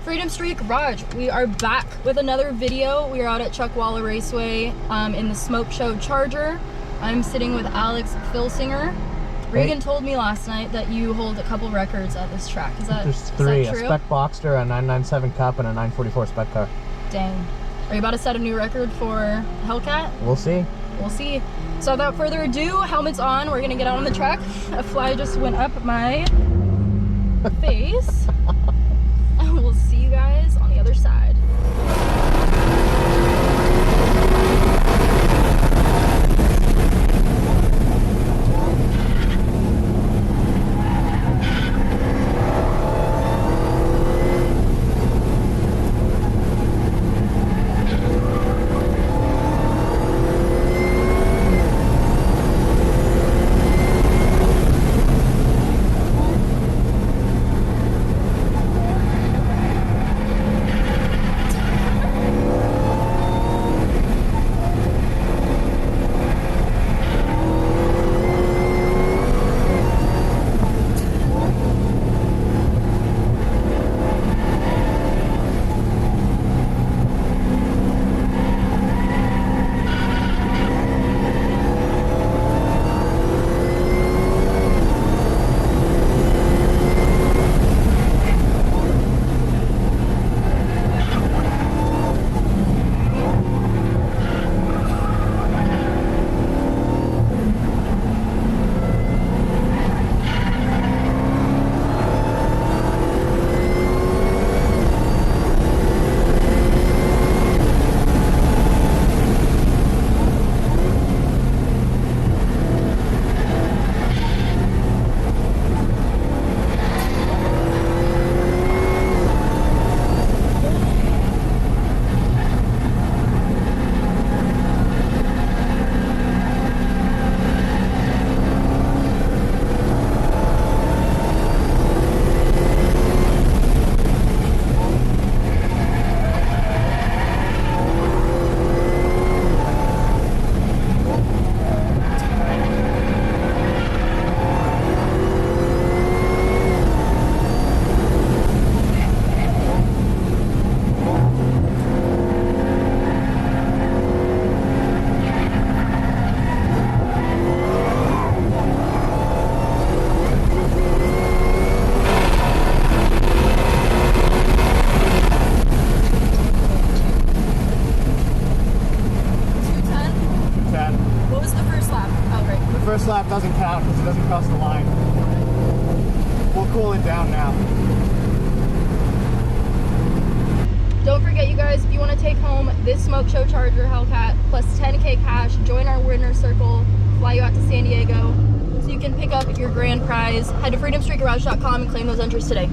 Freedom Street Garage, we are back with another video. We are out at Chuckwalla Raceway in the Smokeshow Charger. I'm sitting with Alex Filsinger. Regan told me last night that you hold a couple records at this track. There's three, is that true? A Spec Boxster, a 997 Cup, and a 944 Spec Car. Dang. Are you about to set a new record for Hellcat? We'll see. We'll see. So without further ado, helmets on, we're gonna get out on the track. A fly just went up my face. And we'll see you guys on the other side. First lap doesn't count because it doesn't cross the line. We'll cool it down now. Don't forget, you guys, if you want to take home this Smokeshow Charger Hellcat plus 10K cash, join our winner circle, fly you out to San Diego so you can pick up your grand prize. Head to freedomstreetgarage.com and claim those entries today.